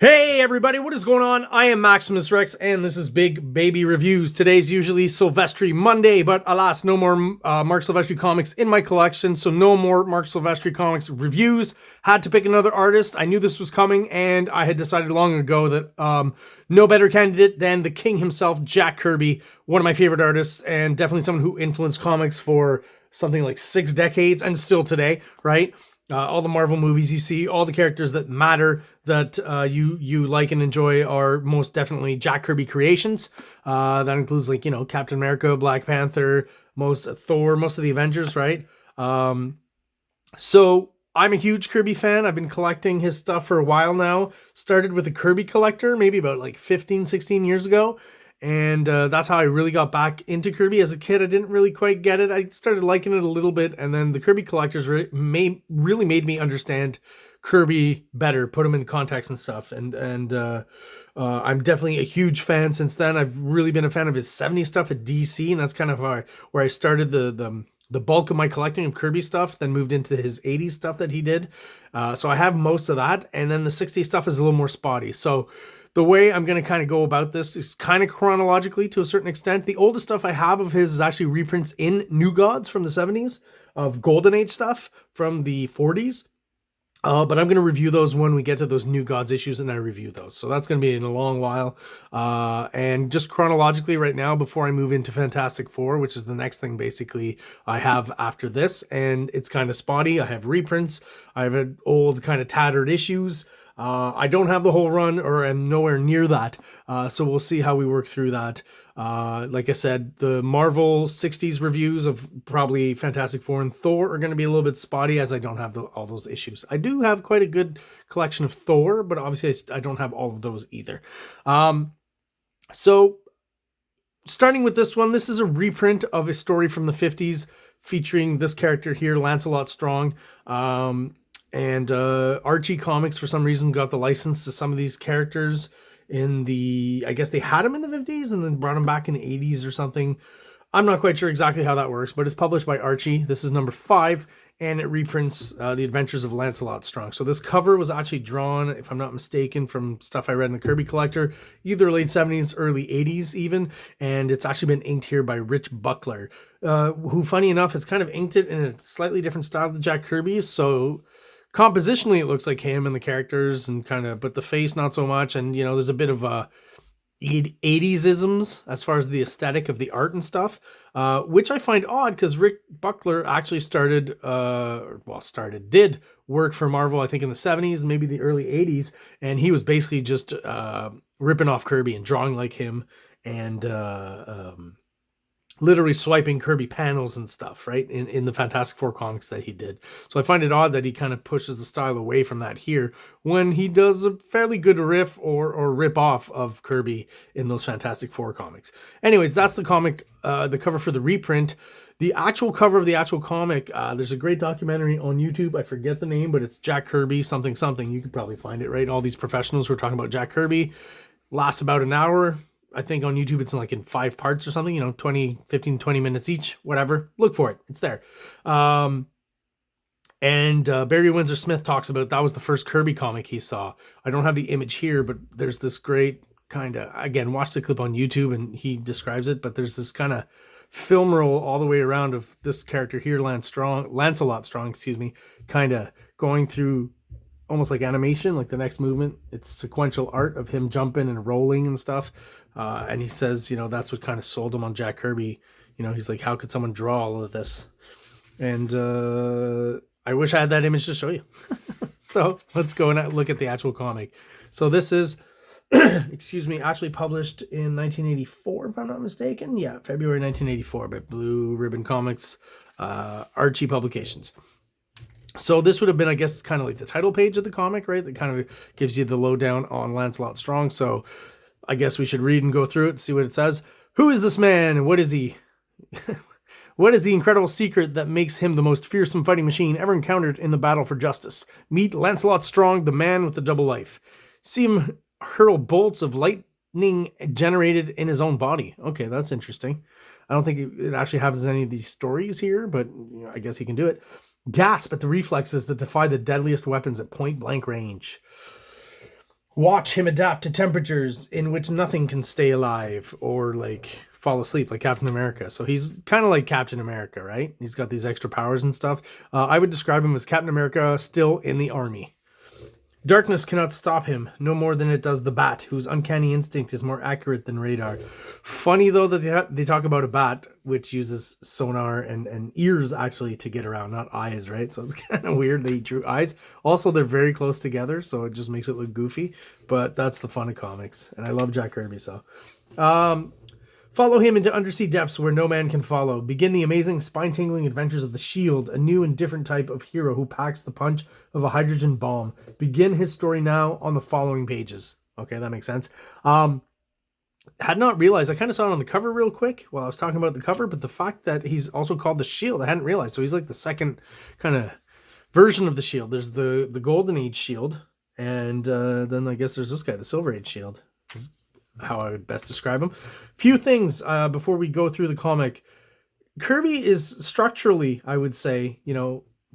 Hey everybody, what is going on? I am Maximus Rex and this is Big Baby Reviews. Today's usually Silvestri Monday, but alas, no more Mark Silvestri comics in my collection, so no more Mark Silvestri comics reviews. Had to pick another artist. I knew this was coming and I had decided long ago that no better candidate than the king himself, Jack Kirby, one of my favorite artists and definitely someone who influenced comics for something like 6 decades and still today, right? All the Marvel movies you see, all the characters that matter that you like and enjoy are most definitely Jack Kirby creations. That includes Captain America, Black Panther, Thor, most of the Avengers, right? So I'm a huge Kirby fan. I've been collecting his stuff for a while now. Started with a Kirby collector maybe about like 15, 16 years ago. And that's how I really got back into Kirby. As a kid, I didn't really quite get it. I started liking it a little bit. And then the Kirby collectors really made me understand Kirby better, put them in context and stuff. And I'm definitely a huge fan since then. I've really been a fan of his 70s stuff at DC. And that's kind of where I started the bulk of my collecting of Kirby stuff, then moved into his 80s stuff that he did. So I have most of that. And then the 60s stuff is a little more spotty. So the way I'm going to kind of go about this is kind of chronologically to a certain extent. The oldest stuff I have of his is actually reprints in New Gods from the 70s of Golden Age stuff from the 40s. But I'm going to review those when we get to those New Gods issues and I review those. So that's going to be in a long while. And just chronologically right now, before I move into Fantastic Four, which is the next thing basically I have after this. And it's kind of spotty. I have reprints. I have an old kind of tattered issues. I don't have the whole run or am nowhere near that. So we'll see how we work through that. Like I said, the Marvel 60s reviews of probably Fantastic Four and Thor are going to be a little bit spotty as I don't have all those issues. I do have quite a good collection of Thor, but obviously I don't have all of those either. So starting with this one, this is a reprint of a story from the 50s featuring this character here, LANCELOT STRONG. And Archie Comics, for some reason, got the license to some of these characters I guess they had them in the 50s and then brought them back in the 80s or something. I'm not quite sure exactly how that works, but it's published by Archie. This is number 5, and it reprints the adventures of LANCELOT STRONG. So this cover was actually drawn, if I'm not mistaken, from stuff I read in the Kirby Collector, either late 70s, early 80s even, and it's actually been inked here by Rich Buckler, who, funny enough, has kind of inked it in a slightly different style than Jack Kirby's, so compositionally it looks like him and the characters and but the face not so much. And there's a bit of 80s-isms as far as the aesthetic of the art and stuff, which I find odd because Rick Buckler actually did work for Marvel, I think in the 70s and maybe the early 80s, and he was basically just ripping off Kirby and drawing like him and literally swiping Kirby panels and stuff, right, in the Fantastic Four comics that he did. So I find it odd that he kind of pushes the style away from that here when he does a fairly good riff or rip off of Kirby in those Fantastic Four comics. Anyways, that's the comic, the cover for the reprint. The actual cover of the actual comic, there's a great documentary on YouTube. I forget the name, but it's Jack Kirby something. You could probably find it, right? All these professionals who are talking about Jack Kirby. Lasts about an hour. I think on YouTube it's in 5 parts or something, 15, 20 minutes each, whatever. Look for it. It's there. And Barry Windsor Smith talks about that was the first Kirby comic he saw. I don't have the image here, but there's this great again, watch the clip on YouTube and he describes it, but there's this kind of film roll all the way around of this character here, LANCELOT STRONG, kind of going through almost like animation, like the next movement. It's sequential art of him jumping and rolling and stuff. And he says, that's what kind of sold him on Jack Kirby. He's like, how could someone draw all of this? And I wish I had that image to show you. So let's go and look at the actual comic. So this is, actually published in 1984, if I'm not mistaken. Yeah, February 1984 by Blue Ribbon Comics, Archie Publications. So this would have been, I guess, kind of like the title page of the comic, right? That kind of gives you the lowdown on LANCELOT STRONG. So I guess we should read and go through it and see what it says. Who is this man and what is he? What is the incredible secret that makes him the most fearsome fighting machine ever encountered in the battle for justice? Meet LANCELOT STRONG, the man with the double life. See him hurl bolts of lightning generated in his own body. Okay, that's interesting. I don't think it actually happens in any of these stories here, but I guess he can do it. Gasp at the reflexes that defy the deadliest weapons at point blank range. watch him adapt to temperatures in which nothing can stay alive or like fall asleep like Captain America. So he's kind of like Captain America, right? He's got these extra powers and stuff. I would describe him as Captain America still in the army. Darkness cannot stop him, no more than it does the bat, whose uncanny instinct is more accurate than radar. Funny, though, that they talk about a bat, which uses sonar and ears, actually, to get around, not eyes, right? So it's kind of weird they drew eyes. Also, they're very close together, so it just makes it look goofy. But that's the fun of comics, and I love Jack Kirby, so... Follow him into undersea depths where no man can follow. Begin the amazing, spine-tingling adventures of the Shield, a new and different type of hero who packs the punch of a hydrogen bomb. Begin his story now on the following pages. Okay, that makes sense. Had not realized, I kind of saw it on the cover real quick while I was talking about the cover, but the fact that he's also called the Shield, I hadn't realized. So he's like the second kind of version of the Shield. There's the Golden Age Shield, and then I guess there's this guy, the Silver Age Shield. How I would best describe him. Few things before we go through the comic. Kirby is structurally, I would say,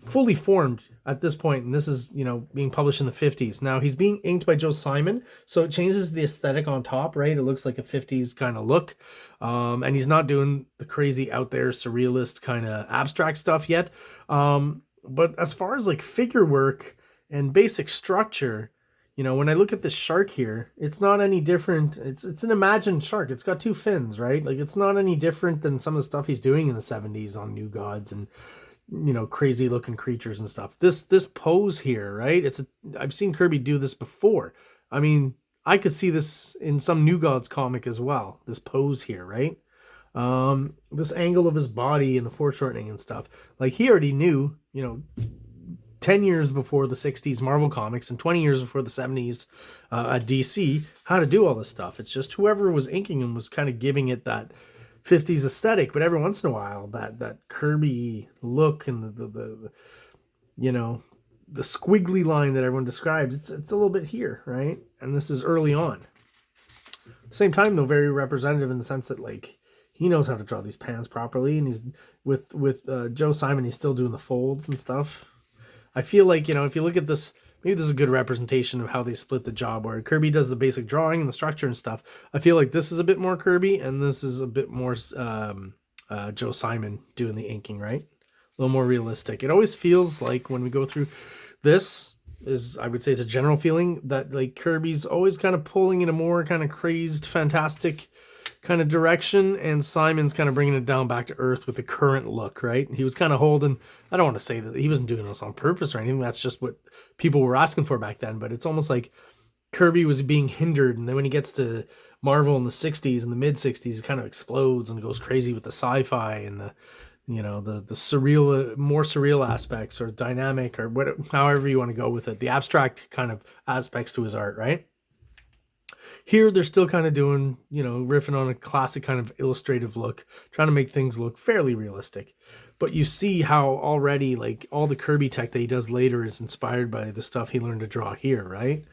fully formed at this point, and this is, being published in the 50s. Now, he's being inked by Joe Simon, so it changes the aesthetic on top, right? It looks like a 50s kind of look, and he's not doing the crazy out there surrealist kind of abstract stuff yet. But as far as like figure work and basic structure, when I look at this shark here, it's not any different. It's an imagined shark. It's got two fins, right? Like, it's not any different than some of the stuff he's doing in the 70s on New Gods and, crazy looking creatures and stuff. This pose here, right? I've seen Kirby do this before. I mean, I could see this in some New Gods comic as well. This pose here, right? This angle of his body and the foreshortening and stuff. Like, he already knew, 10 years before the 60s Marvel Comics and 20 years before the 70s at DC, how to do all this stuff. It's just whoever was inking him was kind of giving it that 50s aesthetic, but every once in a while, that Kirby look and the squiggly line that everyone describes, it's a little bit here, right? And this is early on. Same time, though, very representative in the sense that, like, he knows how to draw these pans properly, and he's with Joe Simon, he's still doing the folds and stuff. I feel like, if you look at this, maybe this is a good representation of how they split the job, where Kirby does the basic drawing and the structure and stuff. I feel like this is a bit more Kirby, and this is a bit more Joe Simon doing the inking, right? A little more realistic. It always feels like when we go through this, I would say it's a general feeling that like Kirby's always kind of pulling in a more kind of crazed, fantastic kind of direction, and Simon's kind of bringing it down back to earth with the current look, right? He was kind of holding, I don't want to say that he wasn't doing this on purpose or anything, that's just what people were asking for back then, but it's almost like Kirby was being hindered, and then when he gets to Marvel in the 60s and the mid 60s, he kind of explodes and goes crazy with the sci-fi and the surreal, more surreal aspects, or dynamic, or however you want to go with it, the abstract kind of aspects to his art, right? Here, they're still kind of doing, riffing on a classic kind of illustrative look, trying to make things look fairly realistic. But you see how already, like, all the Kirby tech that he does later is inspired by the stuff he learned to draw here, right?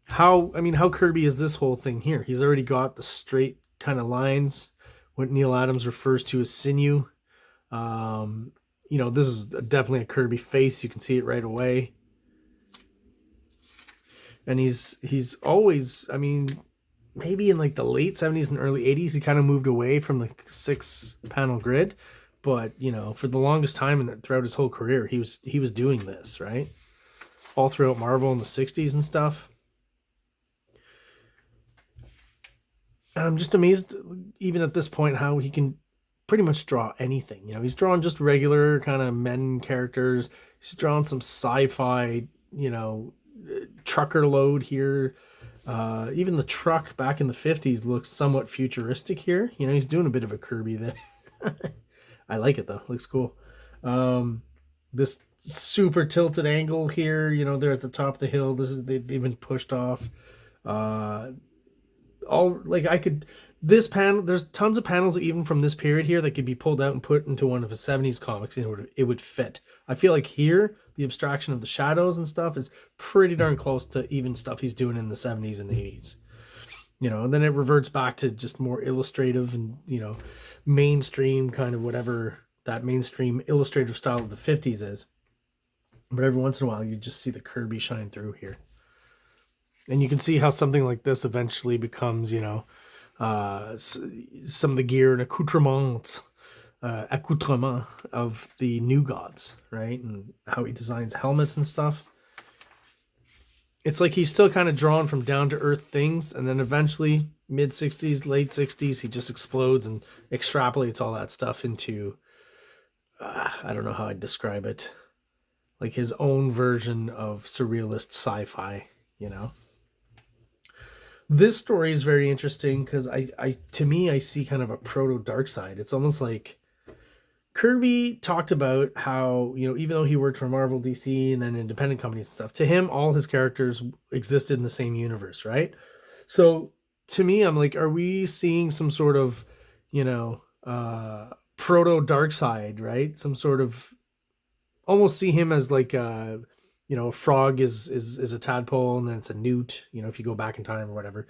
How Kirby is this whole thing here? He's already got the straight kind of lines, what Neil Adams refers to as sinew. This is definitely a Kirby face. You can see it right away. And he's always, maybe in like the late 70s and early 80s, he kind of moved away from the 6-panel grid. But, for the longest time and throughout his whole career, he was doing this, right? All throughout Marvel in the 60s and stuff. And I'm just amazed, even at this point, how he can pretty much draw anything. He's drawn just regular kind of men characters. He's drawn some sci-fi, trucker load here. Even the truck back in the 50s looks somewhat futuristic here. He's doing a bit of a Kirby there. I like it though. Looks cool. This super tilted angle here, they're at the top of the hill. They've been pushed off. This panel, there's tons of panels even from this period here that could be pulled out and put into one of his 70s comics and it would fit. I feel like here, the abstraction of the shadows and stuff is pretty darn close to even stuff he's doing in the 70s and 80s. And then it reverts back to just more illustrative and, mainstream kind of whatever that mainstream illustrative style of the 50s is. But every once in a while, you just see the Kirby shine through here. And you can see how something like this eventually becomes, you know, some of the gear and accoutrements of the new gods, right? And how he designs helmets and stuff. It's like he's still kind of drawn from down to earth things, and then eventually mid 60s, late 60s, he just explodes and extrapolates all that stuff into I don't know how I'd describe it, like his own version of surrealist sci-fi, you know. This story is very interesting because to me, I see kind of a proto dark side. It's almost like Kirby talked about how, you know, even though he worked for Marvel, DC, and then independent companies and stuff, to him, all his characters existed in the same universe, right? So to me, I'm like, are we seeing some sort of, you know, proto dark side, right? Some sort of, almost see him as like, you know, a frog is a tadpole, and then it's a newt, you know, if you go back in time or whatever.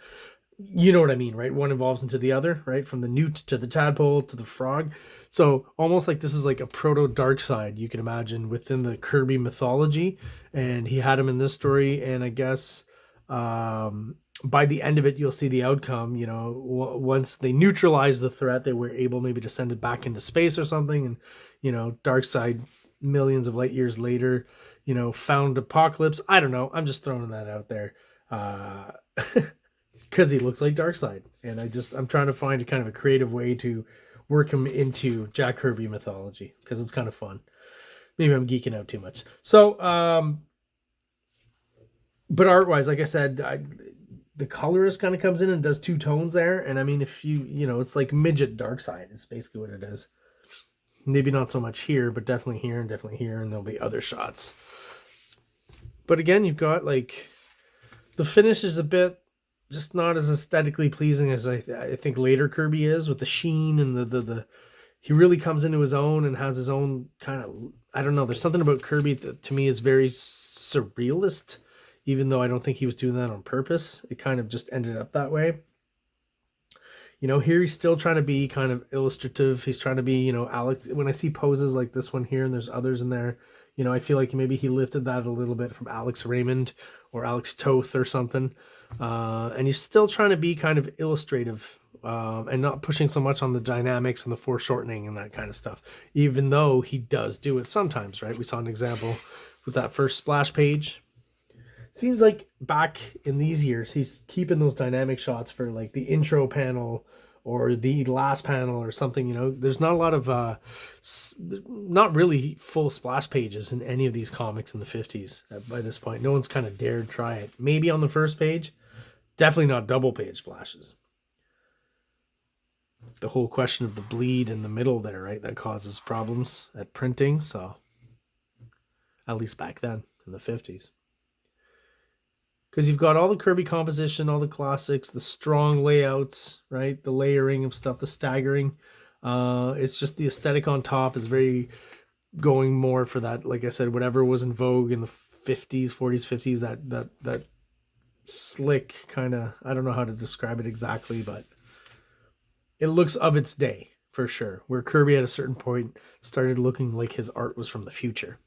You know what I mean, right? One evolves into the other, right? From the newt to the tadpole to the frog. So almost like this is like a proto dark side, you can imagine, within the Kirby mythology. And he had him in this story. And I guess by the end of it, you'll see the outcome. You know, once they neutralize the threat, they were able maybe to send it back into space or something. And, you know, Darkseid, millions of light years later, you know, found Apocalypse. I don't know. I'm just throwing that out there. Because he looks like Darkseid, and I'm trying to find a kind of a creative way to work him into Jack Kirby mythology, because it's kind of fun. Maybe I'm geeking out too much. So, but art wise, like I said, the colorist kind of comes in and does two tones there, and I mean, if you know, it's like midget Darkseid is basically what it is. Maybe not so much here, but definitely here, and there'll be other shots. But again, you've got like the finish is a bit just not as aesthetically pleasing as I think later Kirby is, with the sheen and the he really comes into his own and has his own kind of, I don't know, there's something about Kirby that to me is very surrealist, even though I don't think he was doing that on purpose. It kind of just ended up that way. You know, here he's still trying to be kind of illustrative. He's trying to be, you know, Alex. When I see poses like this one here, and there's others in there, you know, I feel like maybe he lifted that a little bit from Alex Raymond or Alex Toth or something. And he's still trying to be kind of illustrative, and not pushing so much on the dynamics and the foreshortening and that kind of stuff, even though he does do it sometimes, right? We saw an example with that first splash page. Seems like back in these years, he's keeping those dynamic shots for like the intro panel or the last panel or something. You know, there's not a lot of, not really full splash pages in any of these comics in the 50s by this point. No one's kind of dared try it. Maybe on the first page, definitely not double page splashes. The whole question of the bleed in the middle there, right? That causes problems at printing. So at least back then in the 50s. Because you've got all the Kirby composition, all the classics, the strong layouts, right? The layering of stuff, the staggering. It's just the aesthetic on top is very going more for that, like I said, whatever was in vogue in the 50s, 40s, 50s, that slick kind of, I don't know how to describe it exactly, but it looks of its day for sure. Where Kirby at a certain point started looking like his art was from the future.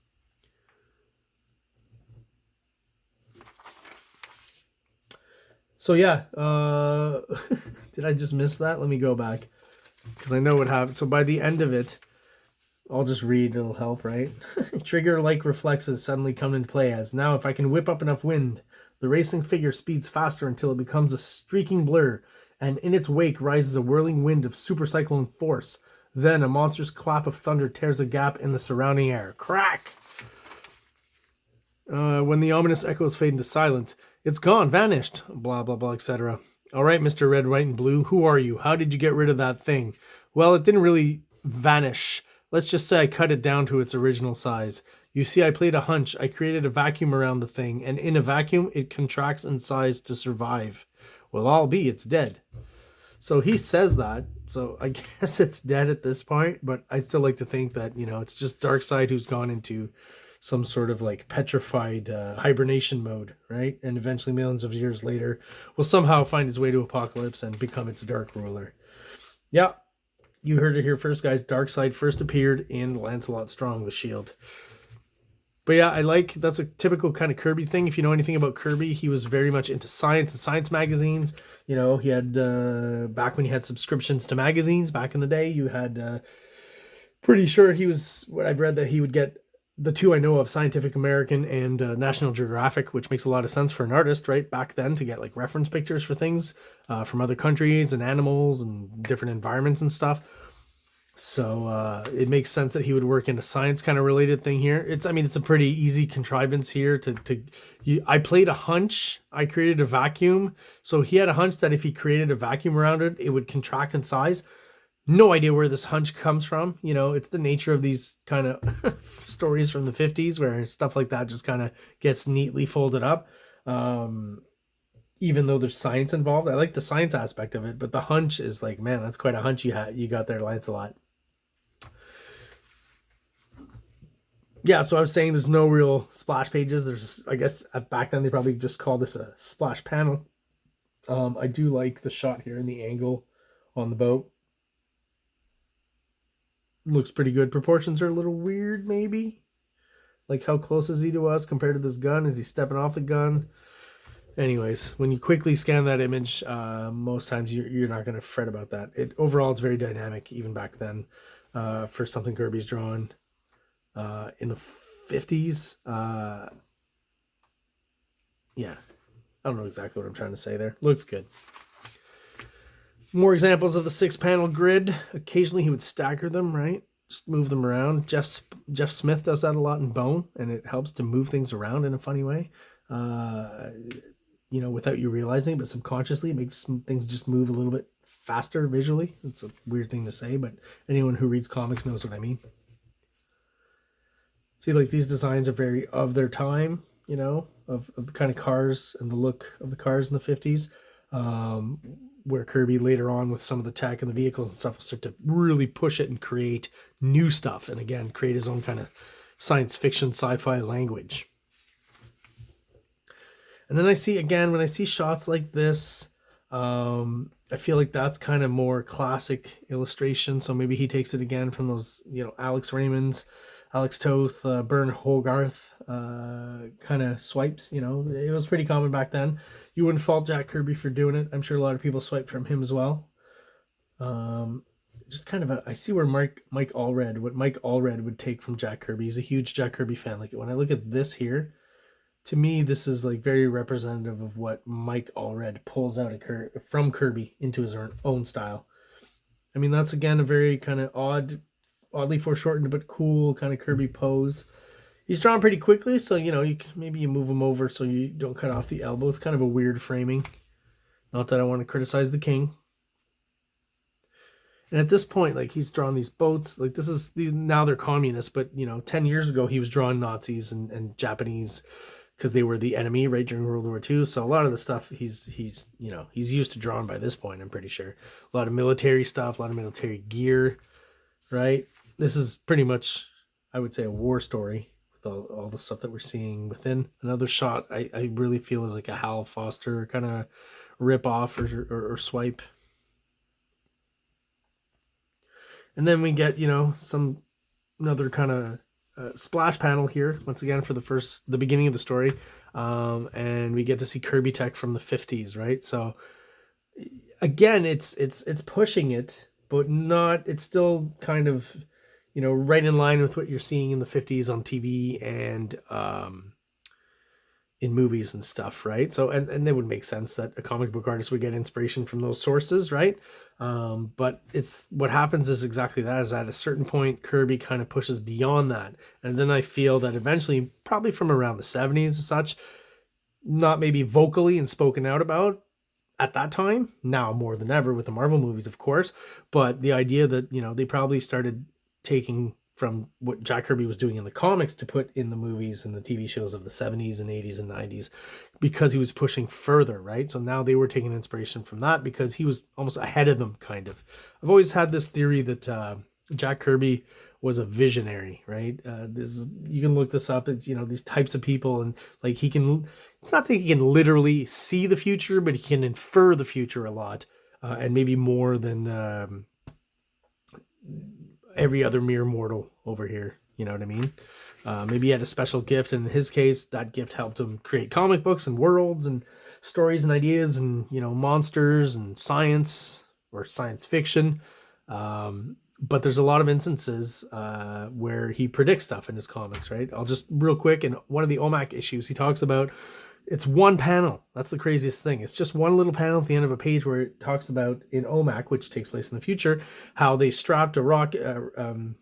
So yeah, did I just miss that? Let me go back, because I know what happened. So by the end of it, I'll just read, it'll help, right? Trigger-like reflexes suddenly come into play as, now if I can whip up enough wind, the racing figure speeds faster until it becomes a streaking blur, and in its wake rises a whirling wind of super cyclone force. Then a monstrous clap of thunder tears a gap in the surrounding air. Crack! When the ominous echoes fade into silence, it's gone, vanished, blah, blah, blah, etc. All right, Mr. Red, White, and Blue, who are you? How did you get rid of that thing? Well, it didn't really vanish. Let's just say I cut it down to its original size. You see, I played a hunch. I created a vacuum around the thing, and in a vacuum, it contracts in size to survive. Well, I'll be, it's dead. So he says that, so I guess it's dead at this point, but I still like to think that, you know, it's just Darkseid who's gone into some sort of like petrified hibernation mode, right? And eventually, millions of years later, will somehow find his way to Apocalypse and become its dark ruler. Yeah, you heard it here first, guys. Darkseid first appeared in Lancelot Strong, the Shield. But yeah, that's a typical kind of Kirby thing. If you know anything about Kirby, he was very much into science and science magazines. You know, he had back when you had subscriptions to magazines back in the day, you had pretty sure he was what I've read that he would get the two I know of, Scientific American and National Geographic, which makes a lot of sense for an artist, right? Back then to get like reference pictures for things from other countries and animals and different environments and stuff. So it makes sense that he would work in a science kind of related thing here. It's a pretty easy contrivance here I played a hunch. I created a vacuum. So he had a hunch that if he created a vacuum around it, it would contract in size. No idea where this hunch comes from. You know, it's the nature of these kind of stories from the 50s where stuff like that just kind of gets neatly folded up. Even though there's science involved, I like the science aspect of it, but the hunch is like, man, that's quite a hunch you got there, Lancelot. Yeah, so I was saying there's no real splash pages. There's, I guess, back then they probably just called this a splash panel. I do like the shot here in the angle on the boat. Looks pretty good. Proportions are a little weird, maybe. Like, how close is he to us compared to this gun? Is he stepping off the gun? Anyways, when you quickly scan that image, most times you're not going to fret about that. Overall, it's very dynamic, even back then, for something Kirby's drawn in the 50s. Yeah, I don't know exactly what I'm trying to say there. Looks good. More examples of the 6-panel grid. Occasionally he would stagger them, right? Just move them around. Jeff Smith does that a lot in Bone, and it helps to move things around in a funny way. You know, without you realizing, but subconsciously it makes things just move a little bit faster visually. It's a weird thing to say, but anyone who reads comics knows what I mean. See, like, these designs are very of their time, you know, of the kind of cars and the look of the cars in the 50s. Where Kirby later on with some of the tech and the vehicles and stuff will start to really push it and create new stuff. And again, create his own kind of science fiction, sci-fi language. And then I see, again, when I see shots like this, I feel like that's kind of more classic illustration. So maybe he takes it again from those, you know, Alex Raymond's, Alex Toth, Bern Hogarth kind of swipes. You know, it was pretty common back then. You wouldn't fault Jack Kirby for doing it. I'm sure a lot of people swiped from him as well. Just kind of I see where what Mike Allred would take from Jack Kirby. He's a huge Jack Kirby fan. Like, when I look at this here, to me, this is like very representative of what Mike Allred pulls out from Kirby into his own style. I mean, that's again a very kind of oddly foreshortened but cool kind of Kirby pose. He's drawn pretty quickly, so you know, maybe you move him over so you don't cut off the elbow. It's kind of a weird framing. Not that I want to criticize the king. And at this point, like, he's drawn these boats. Like, now they're communists, but you know, 10 years ago he was drawing Nazis and Japanese because they were the enemy right during World War II. So a lot of the stuff he's used to drawing by this point, I'm pretty sure. A lot of military stuff, a lot of military gear, right? This is pretty much, I would say, a war story with all the stuff that we're seeing within. Another shot I really feel is like a Hal Foster kind of rip off or swipe. And then we get, you know, another kind of splash panel here once again for the beginning of the story, and we get to see Kirby tech from the 50s, right? So again, it's pushing it, but not. It's still kind of, you know, right in line with what you're seeing in the 50s on TV and in movies and stuff, right? So and it would make sense that a comic book artist would get inspiration from those sources, right? But it's what happens is exactly that, is at a certain point Kirby kind of pushes beyond that, and then I feel that eventually, probably from around the 70s and such, not maybe vocally and spoken out about at that time, now more than ever with the Marvel movies, of course, but the idea that, you know, they probably started taking from what Jack Kirby was doing in the comics to put in the movies and the TV shows of the 70s and 80s and 90s, because he was pushing further, right? So now they were taking inspiration from that because he was almost ahead of them, kind of. I've always had this theory that Jack Kirby was a visionary, right? You can look this up. It's, you know, these types of people, and like, it's not that he can literally see the future, but he can infer the future a lot, and maybe more than every other mere mortal over here. You know what I mean? Maybe he had a special gift, and in his case, that gift helped him create comic books and worlds and stories and ideas and, you know, monsters and science or science fiction. But there's a lot of instances where he predicts stuff in his comics, right? I'll just real quick, in one of the OMAC issues, he talks about, it's one panel. That's the craziest thing. It's just one little panel at the end of a page where it talks about, in OMAC, which takes place in the future, how they strapped a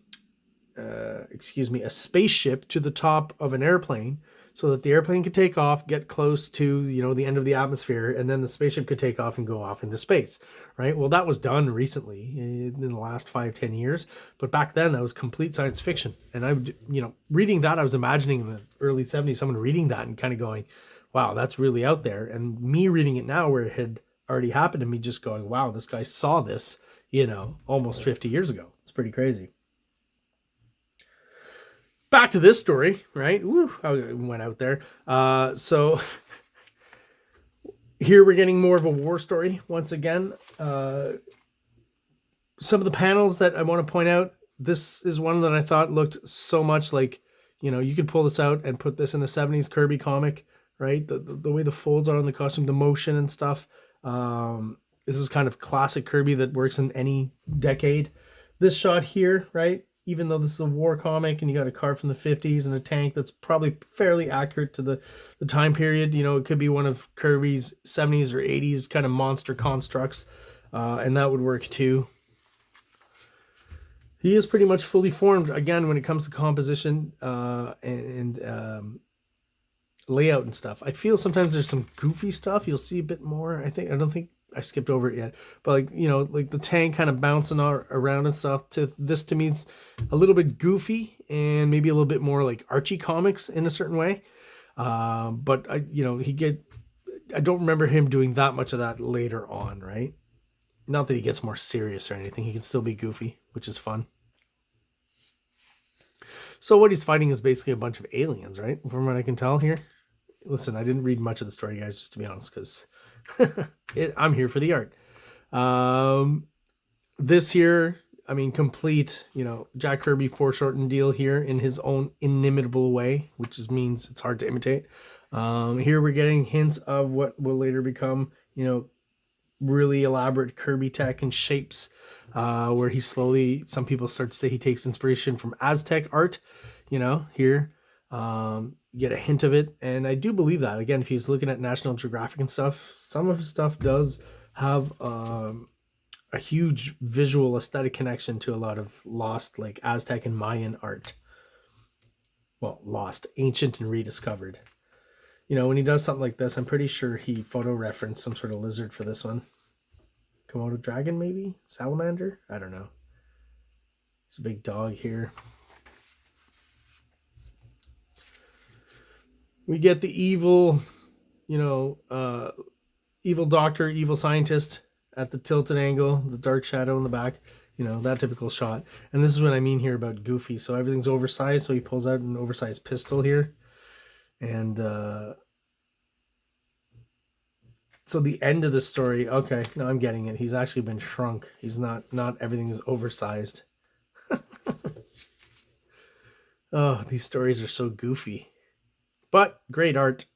spaceship to the top of an airplane so that the airplane could take off, get close to, you know, the end of the atmosphere, and then the spaceship could take off and go off into space, right? Well, that was done recently in the last 5-10 years, but back then that was complete science fiction. And I would, you know, reading that, I was imagining in the early 70s someone reading that and kind of going, wow, that's really out there. And me reading it now, where it had already happened to me, just going, wow, this guy saw this, you know, almost 50 years ago. It's pretty crazy. Back to this story, right? Woo, I went out there. So here we're getting more of a war story once again. Some of the panels that I want to point out, this is one that I thought looked so much like, you know, you could pull this out and put this in a 70s Kirby comic, right? The way the folds are on the costume, the motion and stuff. This is kind of classic Kirby that works in any decade. This shot here, right? Even though this is a war comic and you got a car from the 50s and a tank that's probably fairly accurate to the time period, you know, it could be one of Kirby's 70s or 80s kind of monster constructs, and that would work too. He is pretty much fully formed, again, when it comes to composition and layout and stuff. I feel sometimes there's some goofy stuff. You'll see a bit more. I don't think I skipped over it yet, but like, you know, like the tank kind of bouncing around and stuff. To me, it's a little bit goofy and maybe a little bit more like Archie comics in a certain way. But I don't remember him doing that much of that later on, right? Not that he gets more serious or anything. He can still be goofy, which is fun. So what he's fighting is basically a bunch of aliens, right? From what I can tell here. Listen, I didn't read much of the story, guys, just to be honest, because I'm here for the art. This here, I mean, complete, you know, Jack Kirby foreshortened deal here in his own inimitable way, which means it's hard to imitate. Here we're getting hints of what will later become, you know, really elaborate Kirby tech and shapes, where he slowly, some people start to say he takes inspiration from Aztec art, you know, here. Get a hint of it, and I do believe that. Again, if he's looking at National Geographic and stuff, some of his stuff does have a huge visual aesthetic connection to a lot of lost, like Aztec and Mayan art. Well, lost, ancient and rediscovered. You know, when he does something like this, I'm pretty sure he photo referenced some sort of lizard for this one. Komodo dragon, maybe? Salamander? I don't know. It's a big dog here. We get the evil, you know, evil doctor, evil scientist at the tilted angle, the dark shadow in the back, you know, that typical shot. And this is what I mean here about goofy. So everything's oversized. So he pulls out an oversized pistol here. And so the end of the story, okay, now I'm getting it. He's actually been shrunk. He's not everything is oversized. Oh, these stories are so goofy. But great art.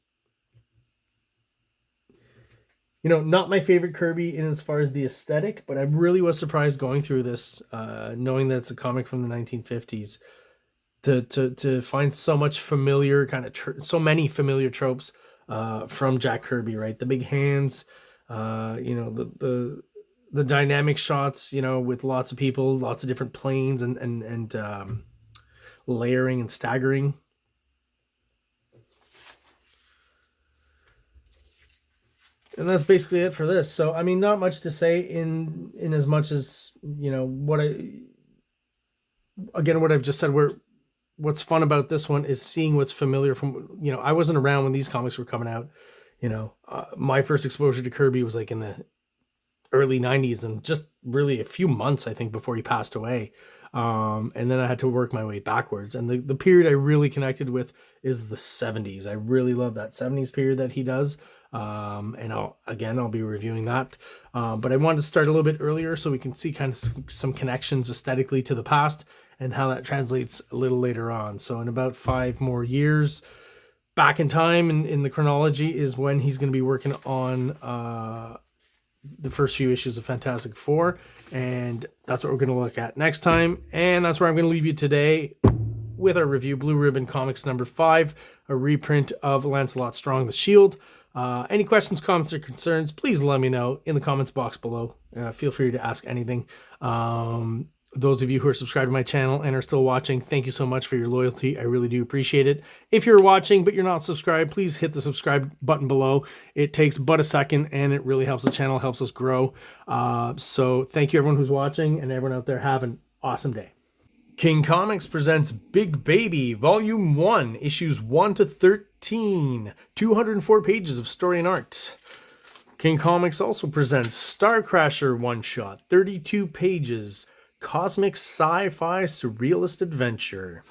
You know, not my favorite Kirby in as far as the aesthetic, but I really was surprised going through this, knowing that it's a comic from the 1950s, to find so much familiar kind of so many familiar tropes from Jack Kirby, right? The big hands, you know, the dynamic shots, you know, with lots of people, lots of different planes, and layering and staggering. And that's basically it for this. So, I mean, not much to say in as much as, you know, what I've just said, what's fun about this one is seeing what's familiar from, you know, I wasn't around when these comics were coming out. You know, my first exposure to Kirby was like in the early 90s, and just really a few months, I think, before he passed away. And then I had to work my way backwards. And the period I really connected with is the 70s. I really love that 70s period that he does. And I'll be reviewing that. But I wanted to start a little bit earlier so we can see kind of some connections aesthetically to the past. and how that translates a little later on. So in about 5 more years back in time in the chronology is when he's going to be working on the first few issues of Fantastic Four, and that's what we're going to look at next time. And that's where I'm going to leave you today with our review, Blue Ribbon Comics number 5, a reprint of Lancelot Strong, The Shield. Any questions, comments, or concerns, please let me know in the comments box below. Feel free to ask anything. Those of you who are subscribed to my channel and are still watching, thank you so much for your loyalty. I really do appreciate it. If you're watching but you're not subscribed, please hit the subscribe button below. It takes but a second and it really helps the channel, helps us grow. So thank you everyone who's watching, and everyone out there have an awesome day. King Comics presents Big Baby, Volume 1, Issues 1 to 13, 204 pages of story and art. King Comics also presents Star Crasher one-shot, 32 pages, cosmic sci-fi surrealist adventure.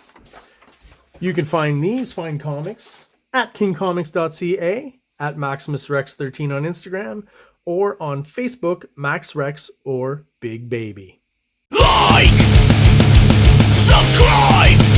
You can find these fine comics at KIngCOMICS.CA, at MaximusRex13 on Instagram, or on Facebook, MaxRex or Big Baby. Like! Subscribe!